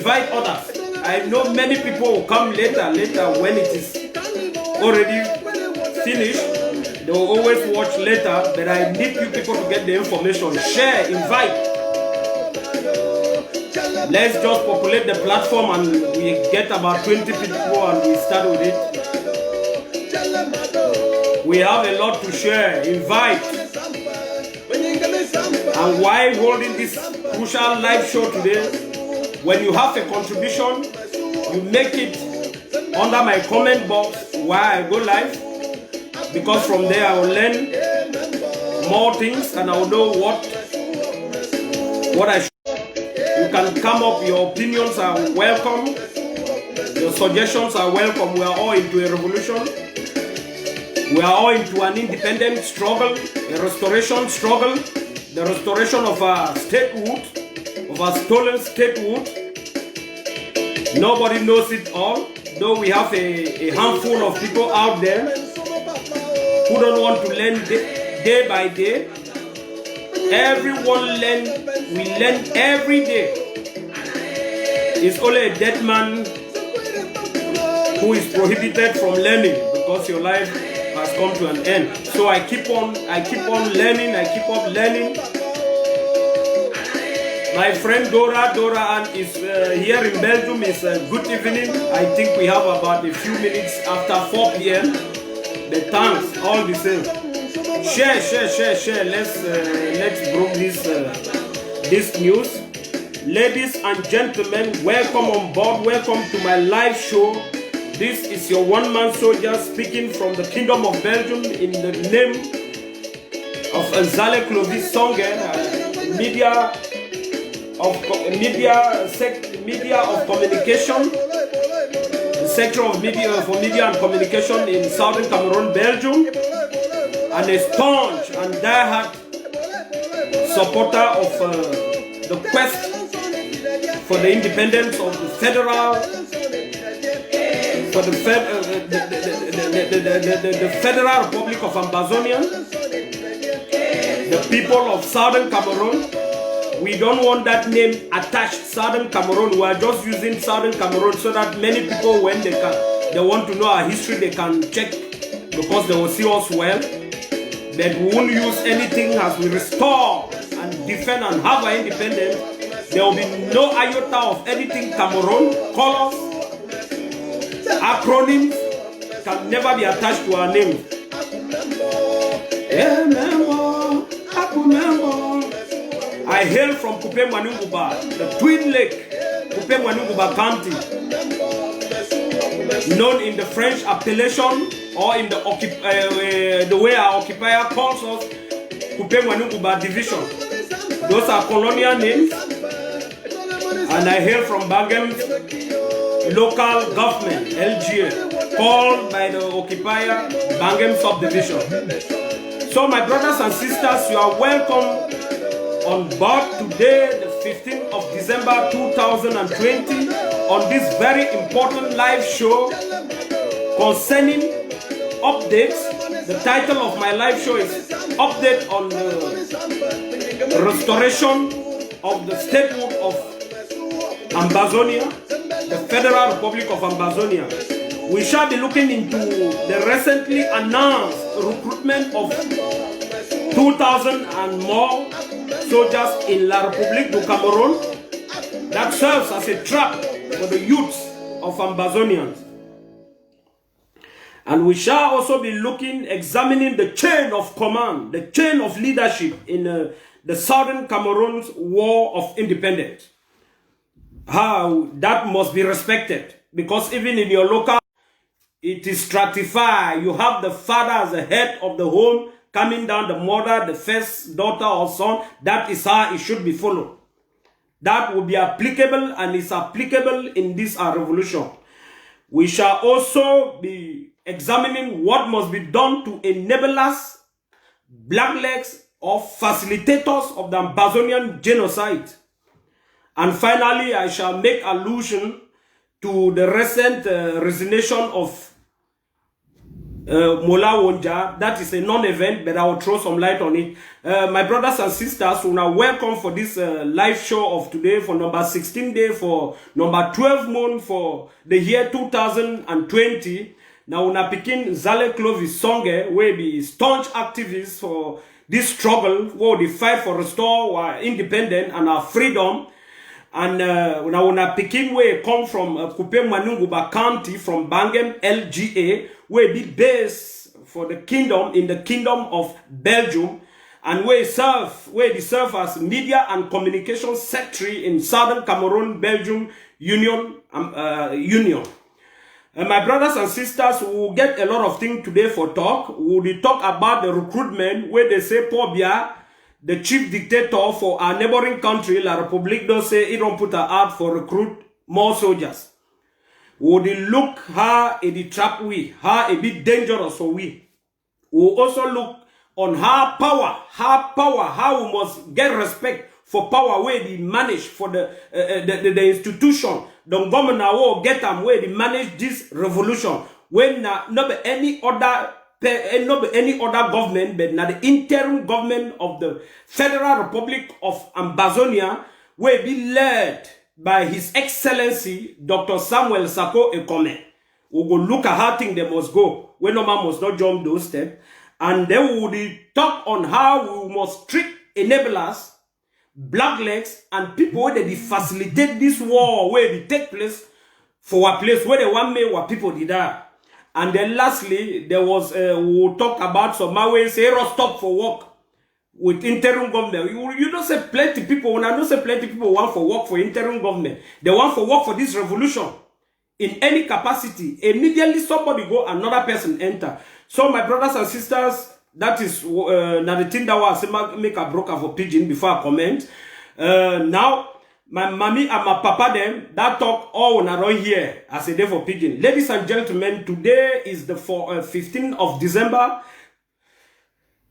invite others. I know many people will come later when it is already finished. They will always watch later, but I need you people to get the information. Share, invite. Let's just populate the platform and we get about 20 people and we start with it. We have a lot to share. Invite. And while holding this crucial live show today, when you have a contribution, you make it under my comment box while I go live, because from there I will learn more things and I will know what I should. You can come up, your opinions are welcome, your suggestions are welcome. We are all into a revolution. We are all into an independent struggle, a restoration struggle, the restoration of our statehood, of our stolen statehood. Nobody knows it all, though we have a handful of people out there who don't want to learn day by day. Everyone we learn every day. It's only a dead man who is prohibited from learning, because your life has come to an end. So I keep on learning, I keep on learning. My friend Dora is here in Belgium. It's good evening. I think we have about a few minutes after 4 p.m. The thanks, all the same. Share. Let's bring this news. Ladies and gentlemen, welcome on board. Welcome to my live show. This is your one-man soldier speaking from the Kingdom of Belgium in the name of Zale Clovis Songer, media of communication, the sector of media for media and communication in southern Cameroon, Belgium, and a staunch and diehard supporter of the quest for the independence of the federal, for the Federal Republic of Ambazonians, the people of southern Cameroon. We don't want that name attached, Southern Cameroon. We are just using Southern Cameroon so that many people, when they want to know our history, they can check, because they will see us well. That we won't use anything as we restore and defend and have our independence. There will be no iota of anything Cameroon. Colors, acronyms can never be attached to our name. I hail from Kupe Mwanunguba, the Twin Lake, Kupe Mwanunguba County, known in the French appellation or in the way our occupier calls us, Kupe Mwanunguba Division. Those are colonial names, and I hail from Bangem's local government, LGA, called by the occupier Bangem Subdivision. So my brothers and sisters, you are welcome on board today, the 15th of December 2020, on this very important live show concerning updates. The title of my live show is Update on the Restoration of the Statehood of Ambazonia, the Federal Republic of Ambazonia. We shall be looking into the recently announced recruitment of 2,000 and more soldiers in La République du Cameroon that serves as a trap for the youths of Ambazonians. And we shall also be examining the chain of command, the chain of leadership in the Southern Cameroon's war of independence. How that must be respected, because even in your local, it is stratified. You have the father as the head of the home, coming down the mother, the first daughter or son. That is how it should be followed. That will be applicable and is applicable in this revolution. We shall also be examining what must be done to enable us, blacklegs or facilitators of the Ambazonian genocide. And finally, I shall make allusion to the recent resignation of Mola Wonja. That is a non-event, but I will throw some light on it. My brothers and sisters, who are welcome for this live show of today for number 16 day for number 12 month for the year 2020. Now, una pikin Zale Clovis Songe, where be staunch activists for this struggle, where they fight for restore our independence and our freedom. And now una pikin where come from Kupe Manunguba County, from Bangem, LGA, where be based for the kingdom, in the kingdom of Belgium, and where they serve as media and communication secretary in Southern Cameroon, Belgium Union. My brothers and sisters, we will get a lot of things today for talk. We will talk about the recruitment, where they say Paul Biya, the chief dictator for our neighboring country, La République, does say he don't put her out for recruit more soldiers. We will look how it trap we, how a bit dangerous for we. We will also look on how we must get respect for power where they manage for the institution. The government will get them where they manage this revolution. When not any other government, but not the interim government of the Federal Republic of Ambazonia will be led by His Excellency Dr. Samuel Sako Ekome. We will look at how things they must go. When no man must not jump those steps. And then we will talk on how we must treat enablers, blacklegs, and people where they facilitate this war, where they take place for a place where they want me, what people did that. And then lastly, there was, we'll talk about some ways, stop for work with interim government. You don't say plenty people, when I don't say plenty people want for work for interim government, they want for work for this revolution in any capacity. Immediately somebody go, another person enter. So my brothers and sisters, that is now the thing that was make a broker for pigeon before I comment. Now, my mommy and my papa them, that talk all on around here as a day for pigeon. Ladies and gentlemen, today is the 15th of December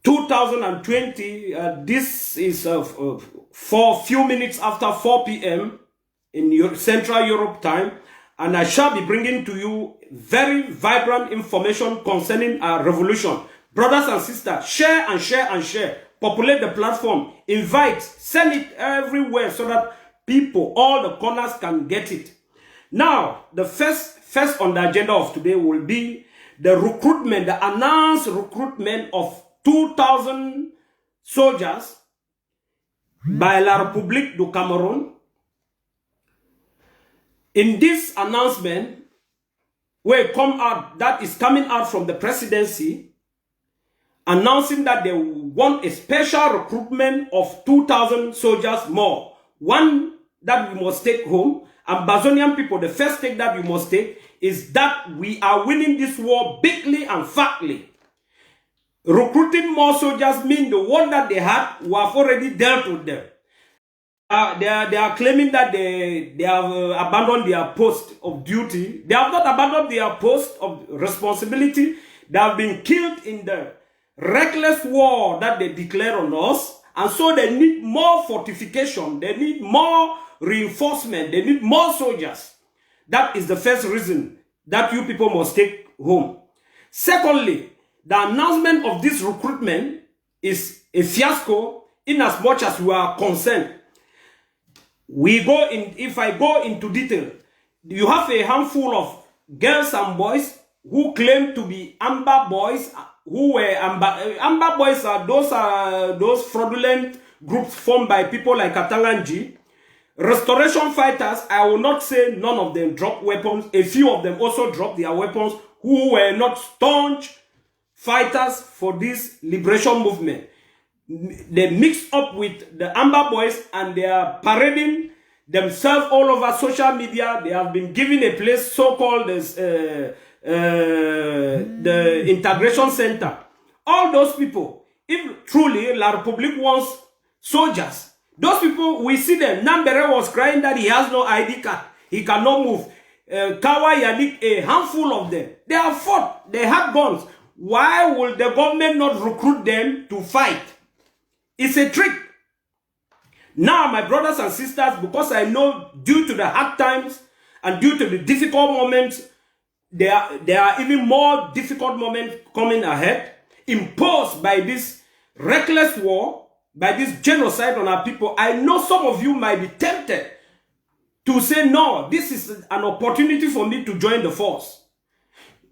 2020. This is for a few minutes after 4 p.m. in Central Europe time. And I shall be bringing to you very vibrant information concerning our revolution. Brothers and sisters, share and share and share. Populate the platform. Invite. Send it everywhere so that people, all the corners can get it. Now, the first on the agenda of today will be the recruitment, the announced recruitment of 2,000 soldiers by La République du Cameroon. In this announcement, where come out, that is coming out from the presidency, announcing that they want a special recruitment of 2,000 soldiers more. One that we must take home, Ambazonian people, the first step that we must take is that we are winning this war bigly and fatly. Recruiting more soldiers mean the one that they had, we have already dealt with them. They are claiming that they have abandoned their post of duty. They have not abandoned their post of responsibility. They have been killed in the reckless war that they declare on us. And so they need more fortification. They need more reinforcement. They need more soldiers. That is the first reason that you people must take home. Secondly, the announcement of this recruitment is a fiasco in as much as we are concerned. If I go into detail, you have a handful of girls and boys who claim to be Amber boys, who were Amber boys are those fraudulent groups formed by people like Atalanji. Restoration fighters, I will not say none of them dropped weapons. A few of them also dropped their weapons, who were not staunch fighters for this liberation movement. They mixed up with the Amber boys and they are parading themselves all over social media. They have been given a place so-called as the integration center. All those people, if truly La République wants soldiers, those people, we see them. Nambere was crying that he has no ID card. He cannot move. Kawa Yanik, a handful of them. They have fought. They have guns. Why will the government not recruit them to fight? It's a trick. Now, my brothers and sisters, because I know due to the hard times and due to the difficult moments, there are even more difficult moments coming ahead, imposed by this reckless war, by this genocide on our people. I know some of you might be tempted to say, no, this is an opportunity for me to join the force.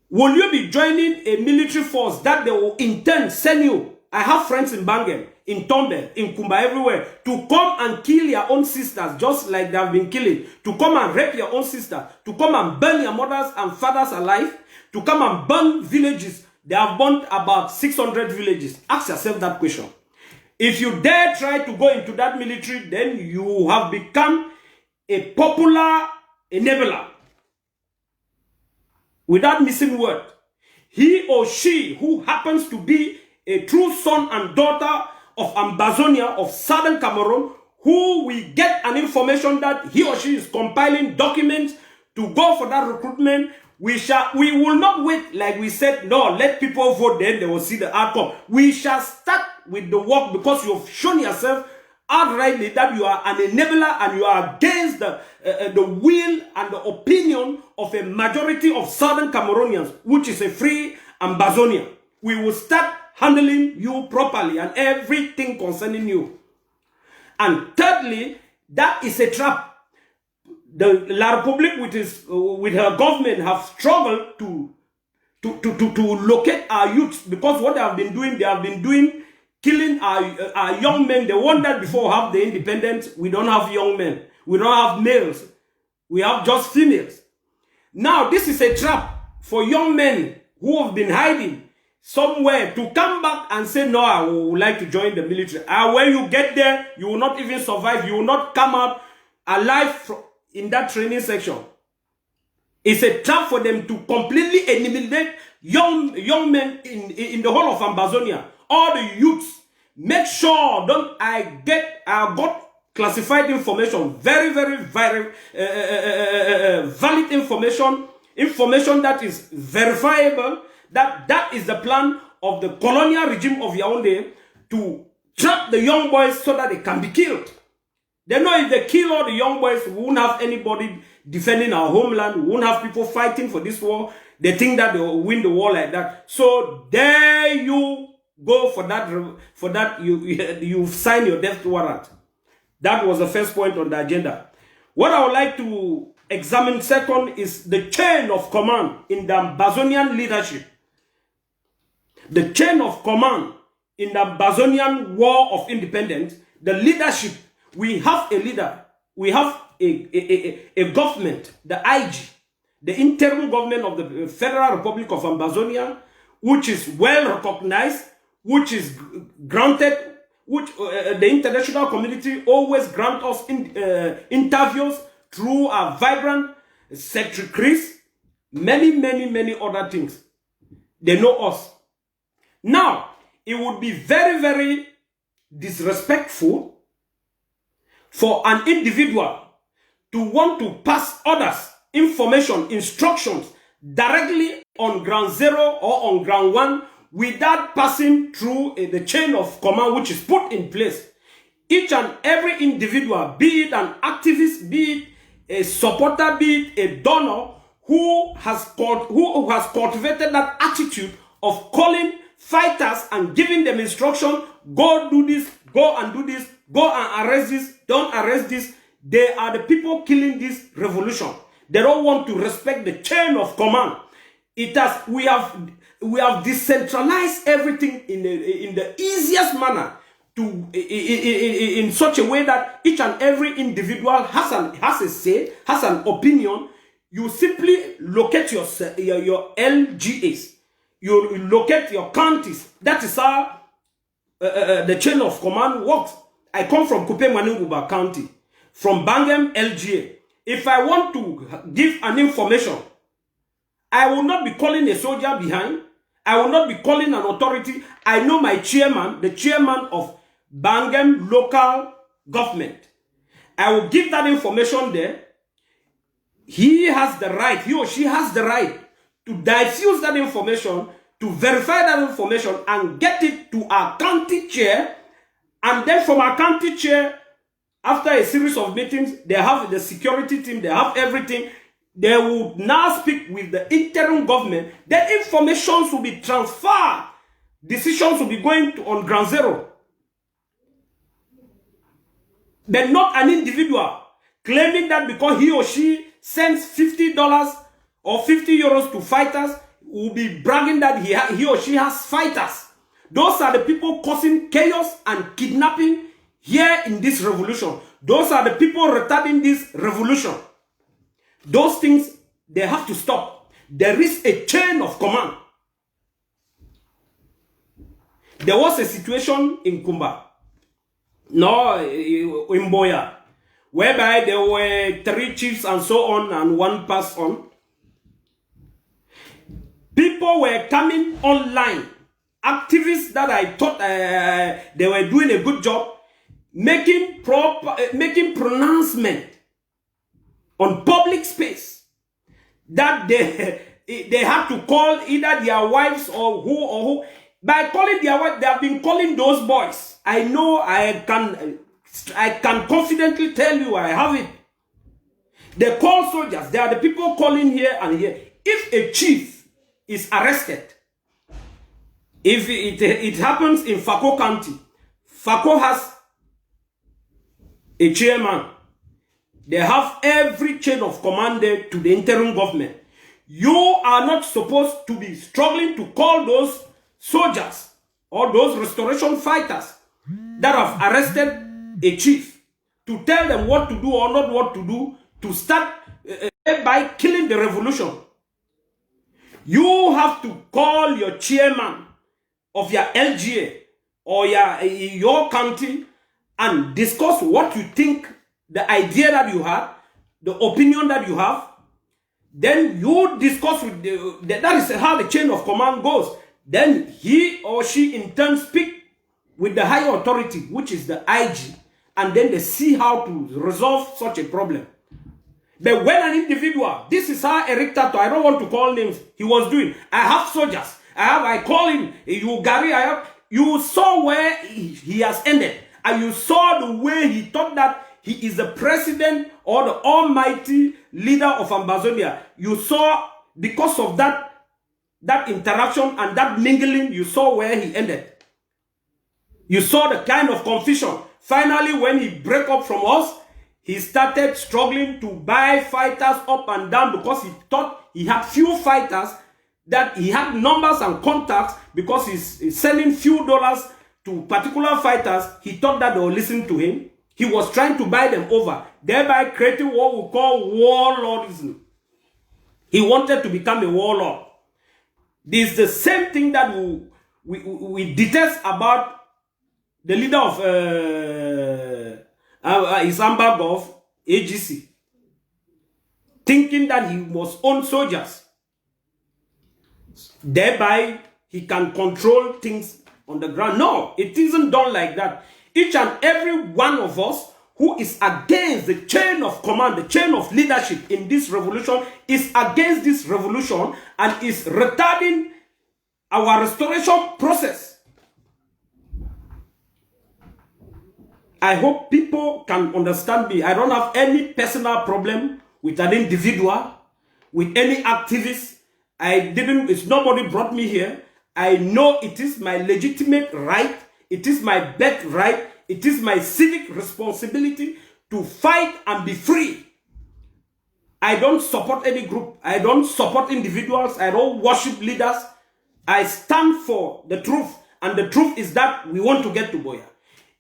Will you be joining a military force that they will intend send you? I have friends in Bangem, in Tombe, in Kumba, everywhere, to come and kill your own sisters, just like they have been killing, to come and rape your own sister, to come and burn your mothers and fathers alive, to come and burn villages. They have burned about 600 villages. Ask yourself that question. If you dare try to go into that military, then you have become a popular enabler. Without missing word. He or she who happens to be a true son and daughter of Ambazonia, of southern Cameroon, who we get an information that he or she is compiling documents to go for that recruitment, we will not wait, like we said, no, let people vote, then they will see the outcome. We shall start with the work, because you have shown yourself outrightly that you are an enabler and you are against the will and the opinion of a majority of southern Cameroonians, which is a free Ambazonia. We will start handling you properly and everything concerning you. And thirdly, that is a trap. The La Republique with her government have struggled to locate our youths, because what they have been doing, killing our young men. They want that before we have the independence. We don't have young men. We don't have males. We have just females. Now, this is a trap for young men who have been hiding somewhere to come back and say, no, I would like to join the military. And when you get there, you will not even survive. You will not come out alive in that training section. It's a trap for them to completely eliminate young men in the whole of Ambazonia. All the youths, make sure I got classified information, very valid information that is verifiable, that is the plan of the colonial regime of Yaoundé to trap the young boys so that they can be killed. They know if they kill all the young boys, we won't have anybody defending our homeland. We won't have people fighting for this war. They think that they will win the war like that. So there you go for that. You sign your death warrant. That was the first point on the agenda. What I would like to examine second is the chain of command in the Ambazonian leadership. The chain of command in the Ambazonian War of Independence, the leadership. We have a leader. We have a government, the IG, the interim government of the Federal Republic of Ambazonia, which is well recognized, which is granted, which the international community always grant us interviews through our vibrant Secretary Chris, many other things. They know us. Now, it would be very disrespectful for an individual to want to pass others information, instructions directly on ground zero or on ground one without passing through the chain of command which is put in place. Each and every individual, be it an activist, be it a supporter, be it a donor, who has cultivated that attitude of calling fighters and giving them instruction, go do this, go and do this, go and arrest this, don't arrest this. They are the people killing this revolution. They don't want to respect the chain of command. We have decentralized everything in the easiest manner, in such a way that each and every individual has a say, has an opinion. You simply locate your LGAs. You locate your counties. That is how the chain of command works. I come from Kupe-Maninguba County, from Bangem, LGA. If I want to give an information, I will not be calling a soldier behind. I will not be calling an authority. I know my chairman, the chairman of Bangem local government. I will give that information there. He has the right, he or she has the right to diffuse that information, to verify that information and get it to our county chair. And then from our county chair, after a series of meetings, they have the security team, they have everything. they will now speak with the interim government. Then information will be transferred. Decisions will be going to, on ground zero. But not an individual claiming that because he or she sends $50 or 50 euros to fighters, will be bragging that he or she has fighters. Those are the people causing chaos and kidnapping here in this revolution. Those are the people retarding this revolution. Those things, they have to stop. There is a chain of command. There was a situation in Kumba, no, in Boya, whereby there were 3 chiefs and so on, and one passed on. People were coming online, activists that I thought they were doing a good job, making pronouncement on public space that they had to call either their wives or who. By calling their wives, they have been calling those boys. I know, I can confidently tell you, I have it. They call soldiers. They are the people calling here and here. If a chief is arrested, if it happens in Fako County, Fako has a chairman. They have every chain of command there to the interim government. You are not supposed to be struggling to call those soldiers or those restoration fighters that have arrested a chief to tell them what to do or not what to do to start by killing the revolution. You have to call your chairman of your LGA or your county and discuss what you think, the idea that you have, the opinion that you have. Then you discuss with that is how the chain of command goes. Then he or she in turn speak with the higher authority, which is the IG, and then they see how to resolve such a problem. But when an individual, this is how Eric Tato, I don't want to call names, he was doing. I have soldiers. I call him, you saw where he has ended. And you saw the way he thought that he is the president or the almighty leader of Ambazonia. You saw, because of that interaction and that mingling, you saw where he ended. You saw the kind of confusion. Finally, when he broke up from us, he started struggling to buy fighters up and down because he thought he had few fighters, that he had numbers and contacts because he's selling few dollars to particular fighters. He thought that they were listening to him. He was trying to buy them over, thereby creating what we call warlordism. He wanted to become a warlord. This is the same thing that we detest about the leader of Isambag of AGC, thinking that he must own soldiers. Thereby, he can control things on the ground. No, it isn't done like that. Each and every one of us who is against the chain of command, the chain of leadership in this revolution, is against this revolution and is retarding our restoration process. I hope people can understand me. I don't have any personal problem with an individual, with any activist. It's nobody brought me here. I know it is my legitimate right. It is my birthright. It is my civic responsibility to fight and be free. I don't support any group. I don't support individuals. I don't worship leaders. I stand for the truth. And the truth is that we want to get to Boya.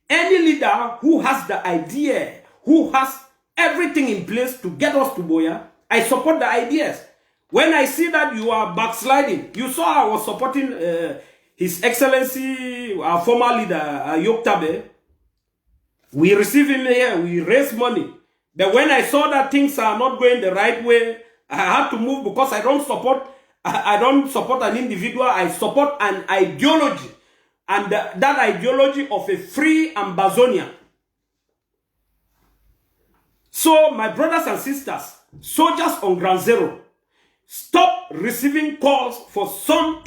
Any leader who has the idea, who has everything in place to get us to Boya, I support the ideas. When I see that you are backsliding, you saw I was supporting His Excellency, our former leader, Yoktabe. We receive him here, we raise money. But when I saw that things are not going the right way, I had to move because I don't support an individual, I support an ideology. And that ideology of a free Ambazonia. So, my brothers and sisters, soldiers on ground zero, stop receiving calls from some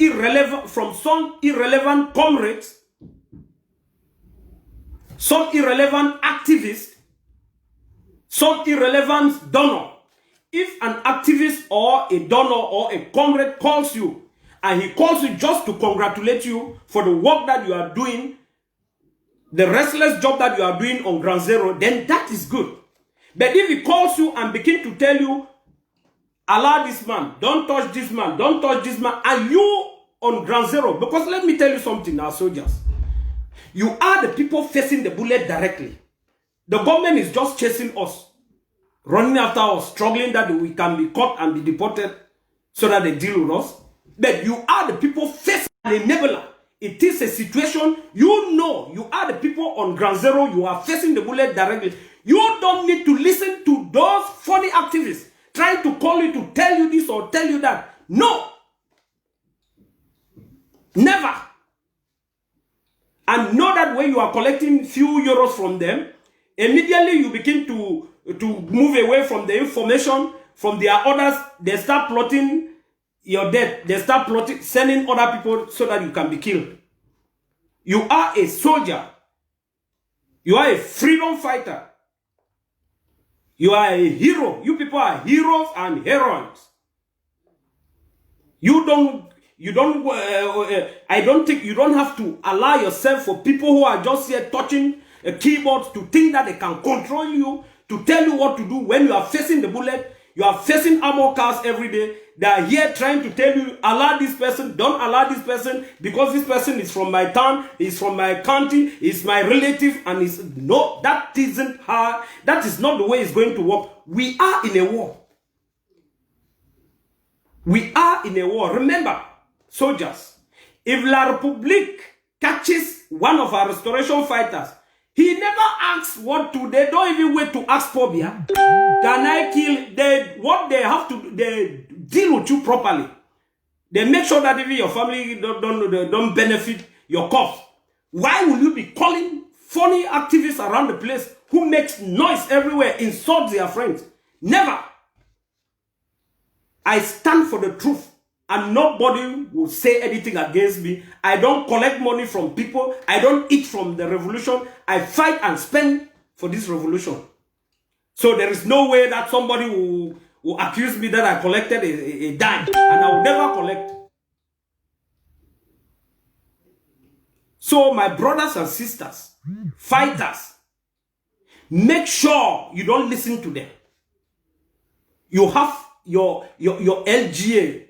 irrelevant comrades, some irrelevant activists, some irrelevant donor. if an activist or a donor or a comrade calls you, and he calls you just to congratulate you for the work that you are doing, the restless job that you are doing on ground zero, then that is good. But if he calls you and begin to tell you, allow this man, don't touch this man, don't touch this man, and you on ground zero, because let me tell you something, our soldiers, you are the people facing the bullet directly. The government is just chasing us, running after us, struggling that we can be caught and be deported so that they deal with us. But you are the people facing an enabler. It is a situation, you know, you are the people on ground zero, you are facing the bullet directly. You don't need to listen to those funny activists trying to call you to tell you this or tell you that. No. Never. And know that when you are collecting few euros from them, immediately you begin to move away from the information from their orders. They start plotting your death. They start plotting, sending other people so that you can be killed. You are a soldier. You are a freedom fighter. You are a hero. You people are heroes and heroines. I don't think you don't have to allow yourself for people who are just here touching a keyboard to think that they can control you, to tell you what to do when you are facing the bullet. You are facing armor cars every day. They are here trying to tell you, allow this person, don't allow this person, because this person is from my town, is from my county, is my relative, and is no, that isn't how, that is not the way it's going to work. We are in a war. We are in a war. Remember, soldiers, if La Republique catches one of our restoration fighters, he never asks what to, they don't even wait to ask phobia. Can I kill? What they have to, they deal with you properly. They make sure that even your family don't benefit your cause. Why will you be calling funny activists around the place who makes noise everywhere, insult their friends? Never. I stand for the truth. And nobody will say anything against me. I don't collect money from people. I don't eat from the revolution. I fight and spend for this revolution. So there is no way that somebody will accuse me that I collected a dime. And I will never collect. So my brothers and sisters, fighters, make sure you don't listen to them. You have your LGA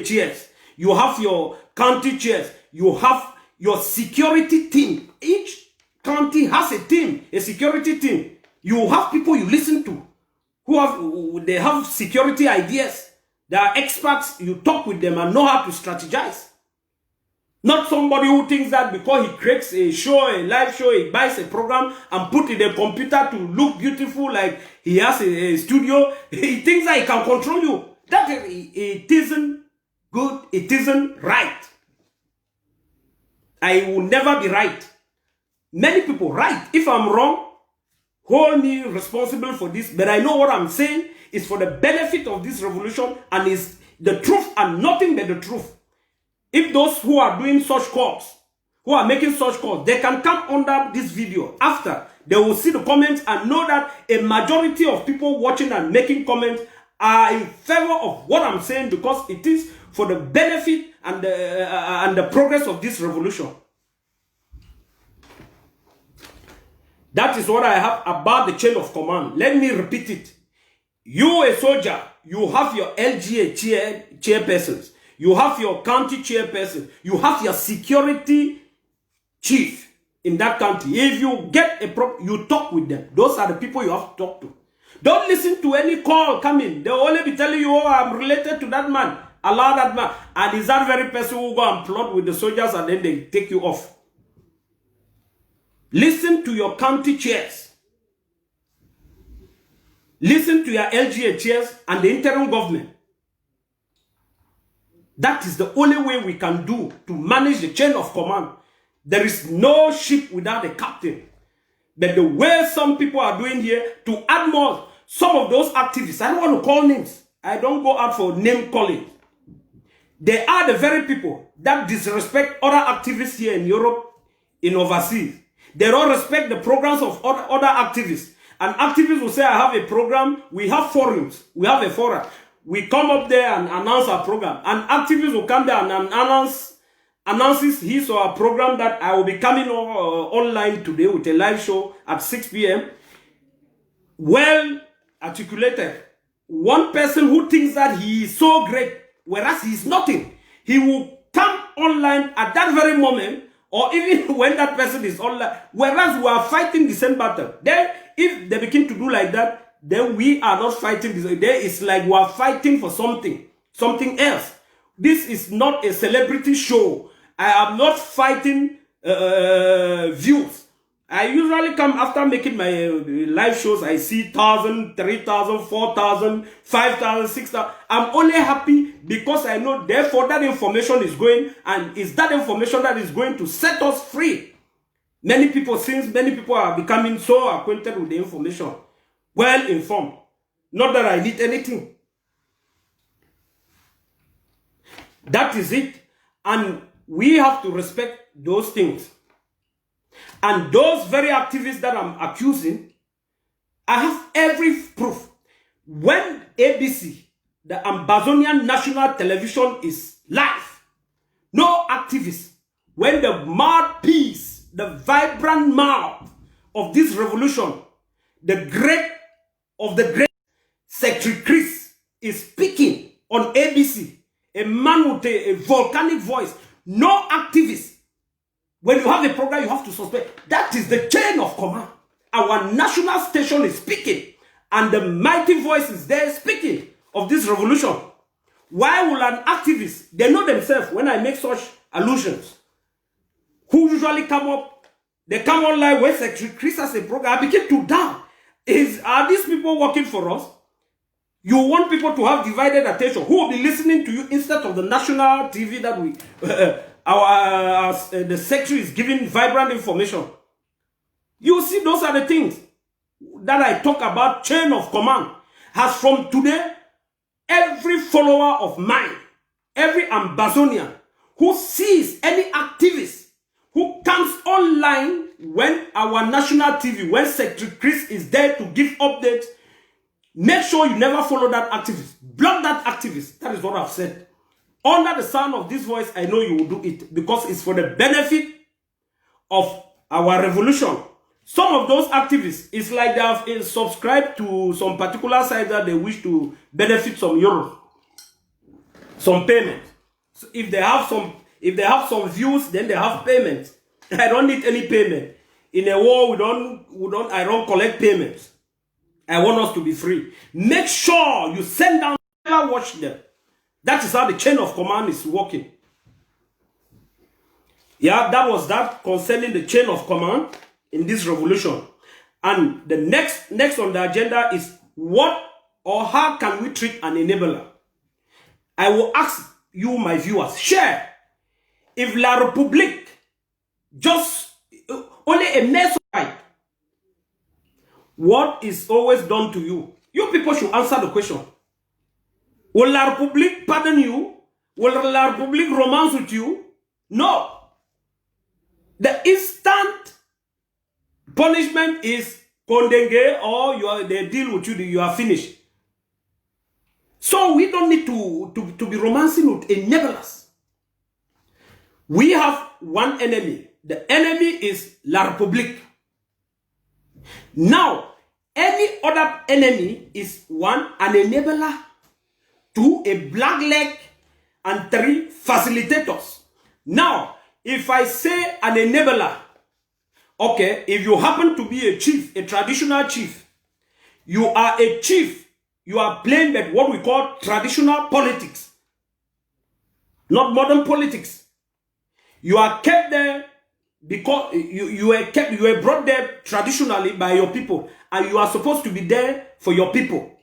chairs, you have your county chairs, you have your security team. Each county has a team, a security team. You have people you listen to they have security ideas. They are experts. You talk with them and know how to strategize. Not somebody who thinks that because he creates a show, a live show, he buys a program and put in a computer to look beautiful like he has a studio. He thinks that he can control you. That it isn't good. It isn't right. I will never be right. Many people right. If I'm wrong, hold me responsible for this. But I know what I'm saying is for the benefit of this revolution and is the truth and nothing but the truth. If those who are doing such calls, who are making such calls, they can come under this video after. They will see the comments and know that a majority of people watching and making comments are in favor of what I'm saying because it is for the benefit and the progress of this revolution. That is what I have about the chain of command. Let me repeat it. You, a soldier, you have your LGA chairpersons. You have your county chairperson. You have your security chief in that county. If you get you talk with them. Those are the people you have to talk to. Don't listen to any call coming. They'll only be telling you, oh, I'm related to that man. Allow that man. And is that very person who go and plot with the soldiers and then they take you off. Listen to your county chairs. Listen to your LGA chairs and the interim government. That is the only way we can do to manage the chain of command. There is no ship without a captain. But the way some people are doing here, to add more, some of those activists, I don't want to call names. I don't go out for name calling. They are the very people that disrespect other activists here in Europe, in overseas. They don't respect the programs of other activists. An activist will say, I have a program. We have forums. We have a forum. We come up there and announce our program. An activist will come there and announces his or her program that I will be coming online today with a live show at 6 p.m. Well articulated. One person who thinks that he is so great, whereas he is nothing, he will come online at that very moment, or even when that person is online, whereas we are fighting the same battle. Then, if they begin to do like that, then we are not fighting this. There is like we are fighting for something else. This is not a celebrity show. I am not fighting views. I usually come after making my live shows. I see 1,000, 3,000, 4,000, 5,000, 6,000. I'm only happy because I know therefore that information is going, and it's that information that is going to set us free. Many people are becoming so acquainted with the information, well informed. Not that I need anything. That is it. And we have to respect those things. And those very activists that I'm accusing, I have every proof. When ABC, the Ambazonian national television, is live, no activists, when the mouthpiece, the vibrant mouth of this revolution, the great Secretary Chris is speaking on ABC, a man with a volcanic voice, no activists. When you have a program, you have to suspect. That is the chain of command. Our national station is speaking, and the mighty voice is there speaking of this revolution. Why will an activist, they know themselves when I make such allusions, who usually come up, they come online when Secretary Chris has a program, I begin to doubt. Are these people working for us? You want people to have divided attention. Who will be listening to you instead of the national TV that we... the secretary is giving vibrant information. You see, those are the things that I talk about, chain of command. As from today, every follower of mine, every Ambazonian who sees any activist who comes online when our national TV, when Secretary Chris is there to give updates, make sure you never follow that activist. Block that activist. That is what I've said. Under the sound of this voice, I know you will do it because it's for the benefit of our revolution. Some of those activists, it's like they have subscribed to some particular site that they wish to benefit some euro, some payment. So if they have some views, then they have payment. I don't need any payment. In a war, I don't collect payments. I want us to be free. Make sure you send down, never watch them. That is how the chain of command is working. Yeah, that was that concerning the chain of command in this revolution. And the next on the agenda is what or how can we treat an enabler? I will ask you, my viewers, share. If La République just only a mess right, what is always done to you? You people should answer the question. Will La République pardon you? Will La République romance with you? No. The instant punishment is condemned, or they deal with you, you are finished. So we don't need to be romancing with enablers. We have one enemy. The enemy is La République. Now, any other enemy is one, an enabler, two, a black leg, and three, facilitators. Now, if I say an enabler, okay, if you happen to be a chief, a traditional chief, you are a chief, you are playing at what we call traditional politics, not modern politics. You are kept there because you were brought there traditionally by your people, and you are supposed to be there for your people.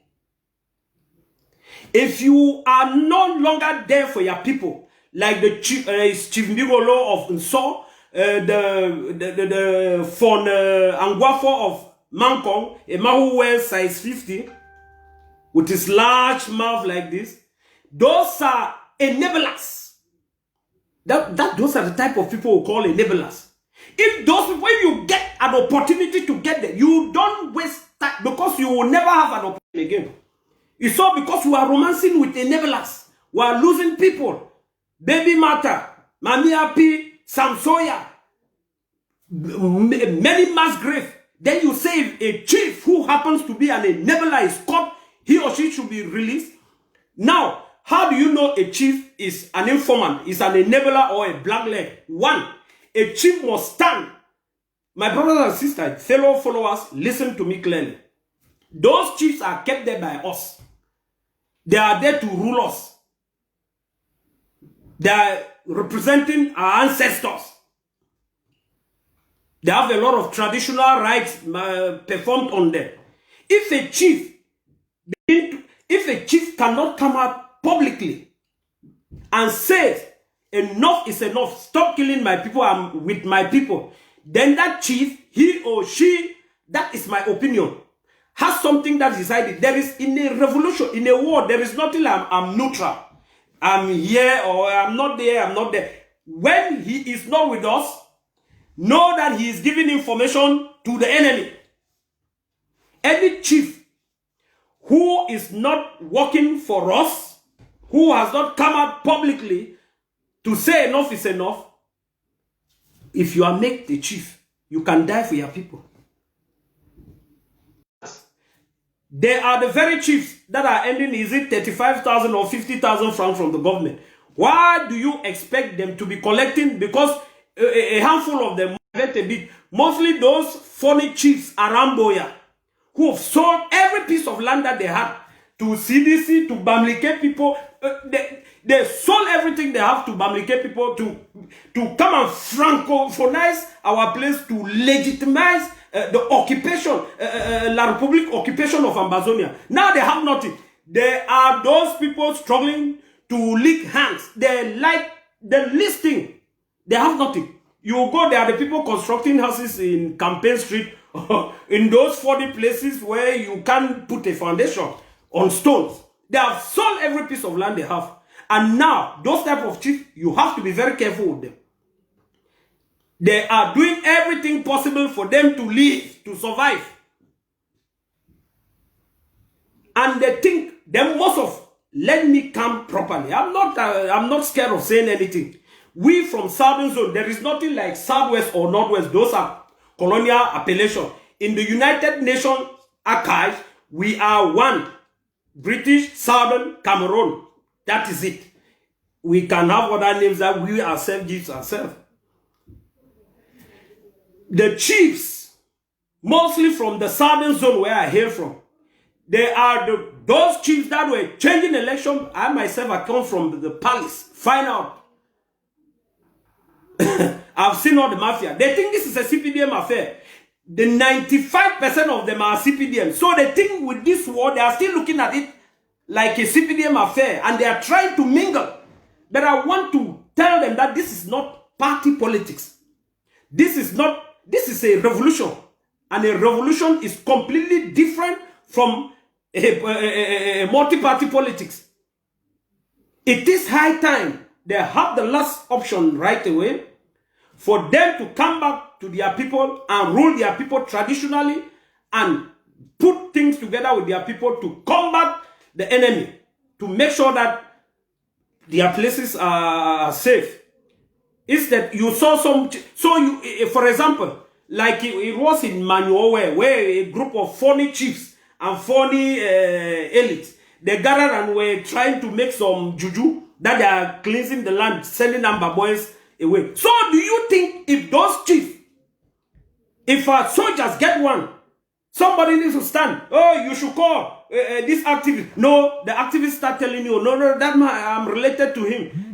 If you are no longer there for your people, like the Chief Mbigolo of Nso, the Fon Angwafo of Mankong, a man who wears size 50, with his large mouth like this, those are enablers. Those are the type of people who call enablers. If those people, if you get an opportunity to get there, you don't waste time because you will never have an opportunity again. It's all because we are romancing with enablers. We are losing people. Baby Mata, Mami Api, Samsoya, many mass grave. Then you say a chief who happens to be an enabler is caught, he or she should be released. Now, how do you know a chief is an informant, is an enabler or a blackleg? One, a chief must stand. My brothers and sisters, fellow followers, listen to me clearly. Those chiefs are kept there by us. They are there to rule us. They are representing our ancestors. They have a lot of traditional rites performed on them. If a chief cannot come out publicly and say, enough is enough, stop killing my people, I'm with my people, then that chief, he or she, that is my opinion, has something that is decided. There is, in a revolution, in a war, there is nothing like I'm neutral. I'm here or I'm not there, I'm not there. When he is not with us, know that he is giving information to the enemy. Any chief who is not working for us, who has not come out publicly to say enough is enough, if you are made the chief, you can die for your people. They are the very chiefs that are ending, is it 35,000 or 50,000 francs from the government? Why do you expect them to be collecting? Because a handful of them, mostly those funny chiefs around Boya, who have sold every piece of land that they had to CDC, to Bamileke people. They sold everything they have to Bamileke people to come and francophonize our place, to legitimize the occupation, La Republic occupation of Ambazonia. Now they have nothing. There are those people struggling to lick hands. They like the listing. They have nothing. You go, there are the people constructing houses in Campaign Street, in those 40 places where you can't put a foundation on stones. They have sold every piece of land they have. And now, those type of chiefs, you have to be very careful with them. They are doing everything possible for them to live, to survive. And they think, them most of, let me come properly. I'm not scared of saying anything. We from Southern Zone, there is nothing like Southwest or Northwest. Those are colonial appellations. In the United Nations Archives, we are one. British, Southern, Cameroon. That is it. We can have other names that we ourselves give ourselves. The chiefs, mostly from the Southern Zone where I hail from, they are those chiefs that were changing election. I myself, I come from the palace. Find out. I've seen all the mafia. They think this is a CPDM affair. The 95% of them are CPDM. So they think with this war, they are still looking at it like a CPDM affair. And they are trying to mingle. But I want to tell them that this is not party politics. This is a revolution. And a revolution is completely different from a multi-party politics. It is high time they have the last option right away for them to come back to their people and rule their people traditionally and put things together with their people to combat the enemy, to make sure that their places are safe. Instead, you saw some, for example, like it was in Manuowe, where a group of funny chiefs and funny elites, they gathered and were trying to make some juju that they are cleansing the land, sending Amba boys away. So do you think if those chiefs, if our soldiers get one, somebody needs to stand? Oh, you should call this activist. No, the activists start telling you, no, that man, I'm related to him.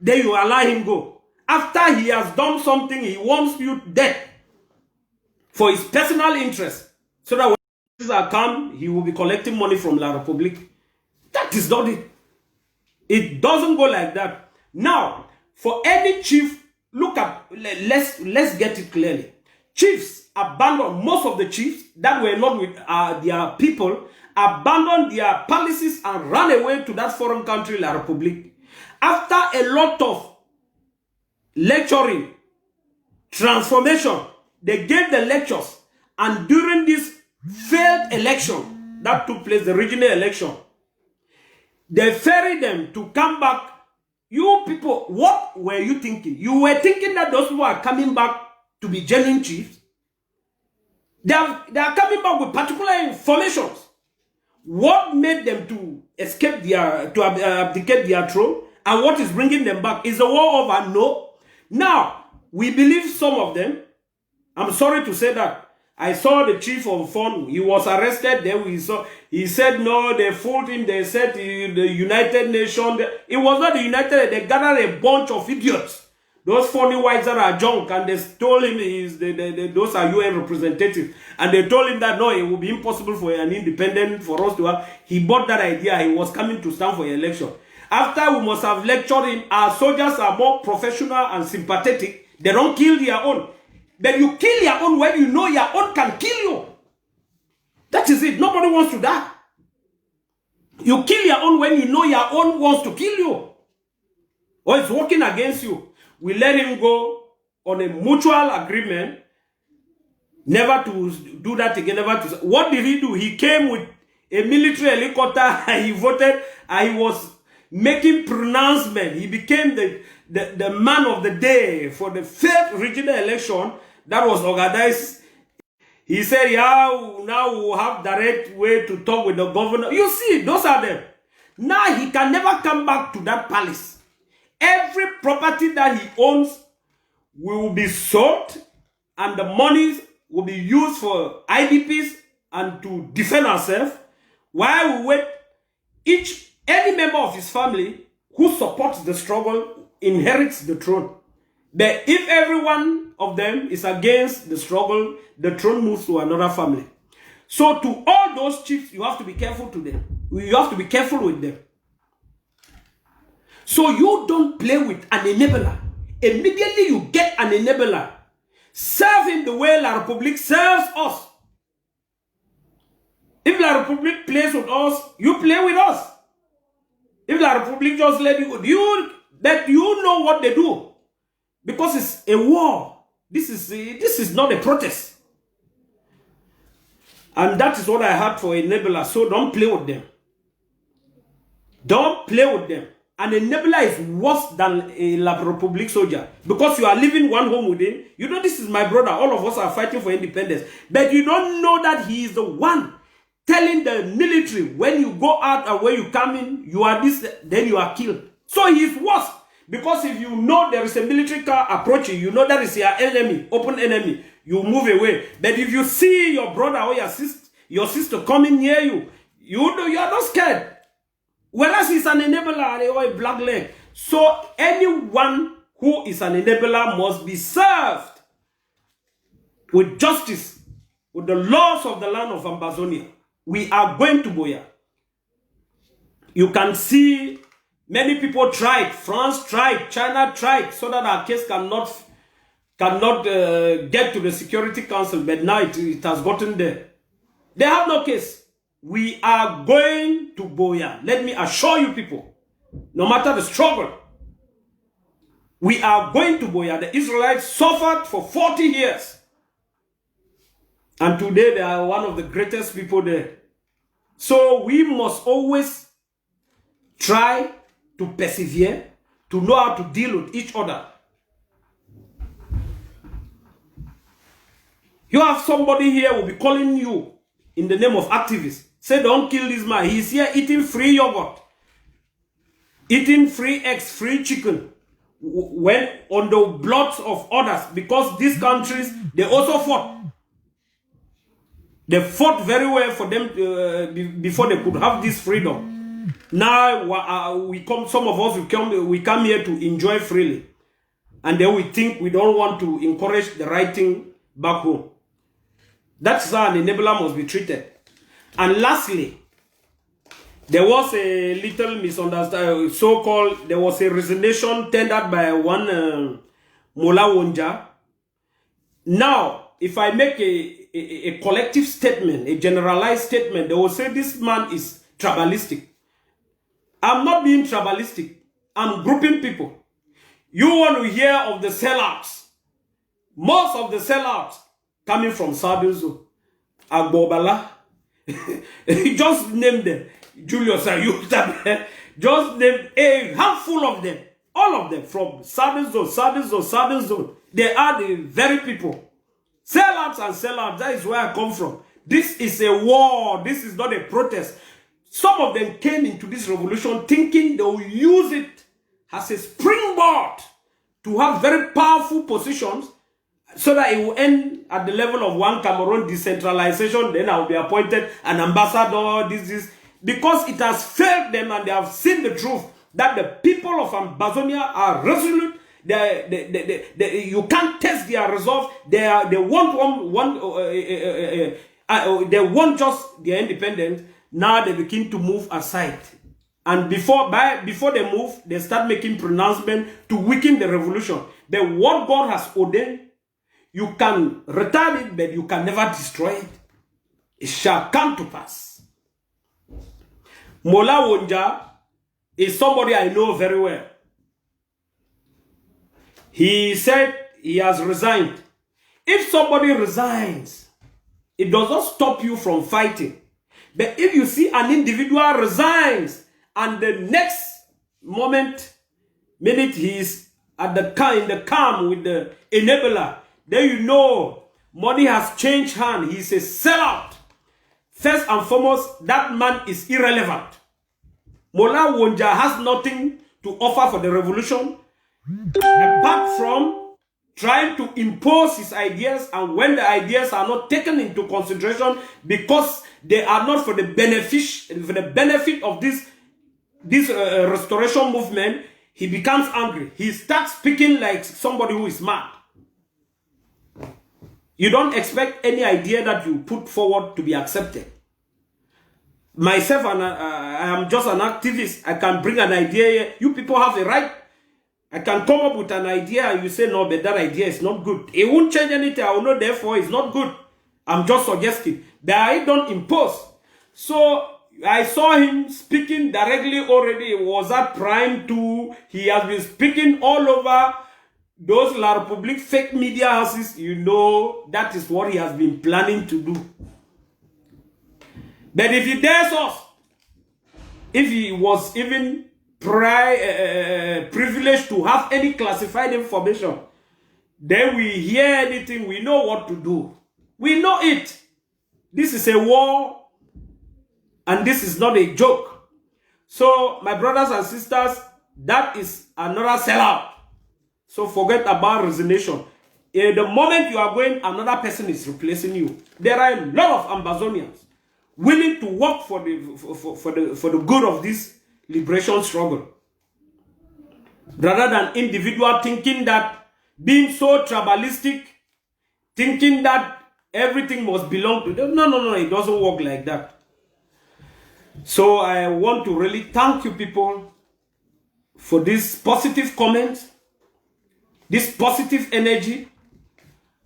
Then you allow him go. After he has done something, he wants you dead for his personal interest. So that when things are come, he will be collecting money from La Republique. That is not it. It doesn't go like that. Now, for any chief, look at, let's get it clearly. Chiefs abandoned, most of the chiefs that were not with their people, abandoned their palaces and ran away to that foreign country, La Republique. After a lot of lecturing transformation. They gave the lectures. And during this failed election that took place, the regional election, they ferried them to come back. You people, what were you thinking? You were thinking that those people are coming back to be genuine chiefs? They are coming back with particular informations. What made them to escape abdicate their throne? And what is bringing them back? Is the war over? No. Now, we believe some of them. I'm sorry to say that. I saw the chief of FON. He was arrested. Then we saw. He said no. They fooled him. They said the United Nations. It was not the United. They gathered a bunch of idiots. Those funny whites that are junk, and they told him those are UN representatives, and they told him that no, it would be impossible for an independent for us to have. He bought that idea. He was coming to stand for election. After we must have lectured him, our soldiers are more professional and sympathetic. They don't kill their own. But you kill your own when you know your own can kill you. That is it. Nobody wants to die. You kill your own when you know your own wants to kill you. Or it's working against you. We let him go on a mutual agreement never to do that again. What did he do? He came with a military helicopter and he voted and he was making pronouncement. He became the man of the day for the third regional election that was organized. He said, yeah, now we'll have direct way to talk with the governor. You see, those are them. Now he can never come back to that palace. Every property that he owns will be sold and the monies will be used for IDPs and to defend ourselves while we wait. Any member of his family who supports the struggle inherits the throne. But if every one of them is against the struggle, the throne moves to another family. So to all those chiefs, you have to be careful to them. You have to be careful with them. So you don't play with an enabler. Immediately you get an enabler. Serve him the way La République serves us. If La République plays with us, you play with us. If La République just let you go, that you know what they do. Because it's a war. This is not a protest. And that is what I had for enabler. So don't play with them. Don't play with them. An enabler is worse than a La République soldier. Because you are living one home with him. You know, this is my brother. All of us are fighting for independence. But you don't know that he is the one telling the military, when you go out and when you come in, you are this, then you are killed. So he is worse. Because if you know there is a military car approaching, you know that is your enemy, open enemy, you move away. But if you see your brother or your sister coming near you, you are not scared. Whereas he's an enabler or a black leg. So anyone who is an enabler must be served with justice, with the laws of the land of Ambazonia. We are going to Boya. You can see many people tried. France tried. China tried so that our case cannot get to the Security Council. But now it has gotten there. They have no case. We are going to Boya. Let me assure you people, no matter the struggle, we are going to Boya. The Israelites suffered for 40 years. And today they are one of the greatest people there. So we must always try to persevere, to know how to deal with each other. You have somebody here who will be calling you in the name of activists. Say, don't kill this man. He's here eating free yogurt, eating free eggs, free chicken, when on the bloods of others, because these countries, they also fought. They fought very well for them before they could have this freedom. Now some of us we come here to enjoy freely, and then we think we don't want to encourage the right thing back home. That's how an enabler must be treated. And lastly, there was a little misunderstanding, so-called, there was a resignation tendered by one Mola Wonja. Now, if I make a collective statement, a generalized statement, they will say this man is tribalistic. I'm not being tribalistic. I'm grouping people. You want to hear of the sellouts. Most of the sellouts coming from Saduzo, Agbobala, just name them, Julius Ayuta, just name a handful of them, all of them from Saduzo. They are the very people. Sellouts and sellouts, that is where I come from. This is a war, this is not a protest. Some of them came into this revolution thinking they will use it as a springboard to have very powerful positions so that it will end at the level of one Cameroon decentralization. Then I will be appointed an ambassador, this. Because it has failed them and they have seen the truth that the people of Ambazonia are resolute. You can't test their resolve. They want just their independence. Now they begin to move aside. And before they move, they start making pronouncements to weaken the revolution. But what God has ordained, you can retard it, but you can never destroy it. It shall come to pass. Mola Wonja is somebody I know very well. He said he has resigned. If somebody resigns, it does not stop you from fighting. But if you see an individual resigns and the next minute he is at in the calm with the enabler, then you know money has changed hand. He is a sellout. First and foremost, that man is irrelevant. Mola Wonja has nothing to offer for the revolution apart from trying to impose his ideas, and when the ideas are not taken into consideration because they are not for the benefit of this restoration movement, he becomes angry. He starts speaking like somebody who is mad. You don't expect any idea that you put forward to be accepted. Myself, I am just an activist. I can bring an idea here. You people have a right. I can come up with an idea and you say, no, but that idea is not good. It won't change anything. I will know, therefore, it's not good. I'm just suggesting. But I don't impose. So, I saw him speaking directly already. It was at Prime 2. He has been speaking all over those La Republique fake media houses. You know, that is what he has been planning to do. But if he dares us, if he was even privileged to have any classified information, then we hear anything, we know what to do. We know it. This is a war, and this is not a joke. So, my brothers and sisters, that is another sellout. So, forget about resignation. The moment you are going, another person is replacing you. There are a lot of Ambazonians willing to work for the good of this liberation struggle, rather than individual thinking that being so tribalistic, thinking that everything must belong to them. No, it doesn't work like that. So I want to really thank you people for this positive comment, this positive energy,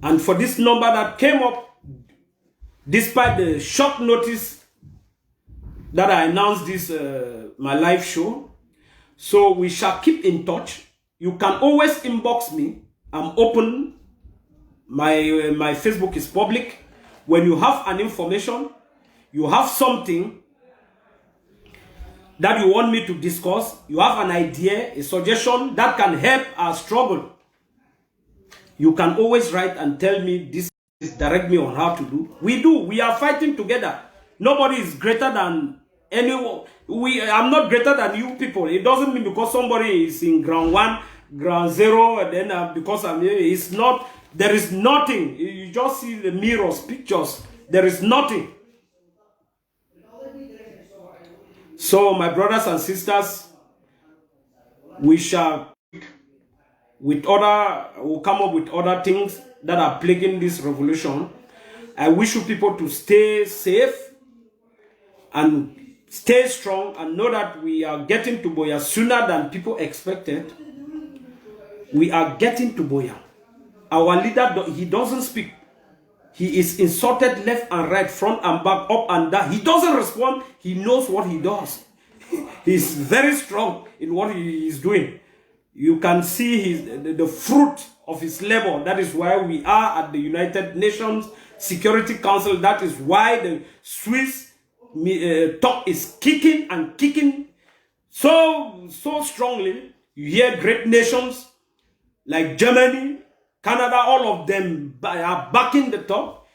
and for this number that came up despite the short notice that I announced this my live show. So we shall keep in touch. You can always inbox me. I'm open. My Facebook is public. When you have an information, you have something that you want me to discuss, you have an idea, a suggestion that can help our struggle, you can always write and tell me this, direct me on how to do. We are fighting together. Nobody is greater than anyone. I'm not greater than you people. It doesn't mean because somebody is in ground 1, ground 0, and then because I'm here, it's not. There is nothing. You just see the mirrors, pictures. There is nothing. So, my brothers and sisters, we shall we'll come up with other things that are plaguing this revolution. I wish you people to stay safe and stay strong and know that we are getting to Boya sooner than people expected. We are getting to Boya. Our leader, he doesn't speak. He is insulted left and right, front and back, up and down. He doesn't respond. He knows what he does. He's very strong in what he is doing. You can see the fruit of his labor. That is why we are at the United Nations Security Council. That is why the Swiss talk is kicking and kicking so strongly. You hear great nations like Germany, Canada, all of them are backing the talk.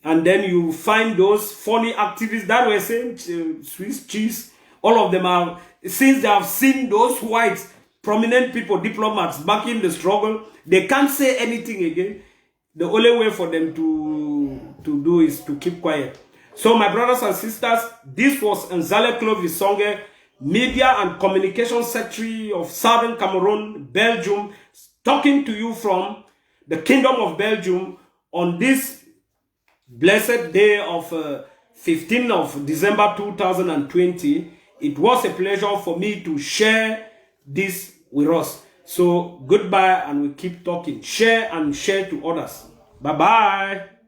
And then you find those funny activists that were saying Swiss cheese. All of them are, since they have seen those white prominent people, diplomats backing the struggle, they can't say anything again. The only way for them to do is to keep quiet. So my brothers and sisters, this was Nzale Clovis Songe, Media and Communication Secretary of Southern Cameroon, Belgium, talking to you from the Kingdom of Belgium on this blessed day of 15th of December 2020. It was a pleasure for me to share this with us. So goodbye, and we keep talking. Share and share to others. Bye-bye.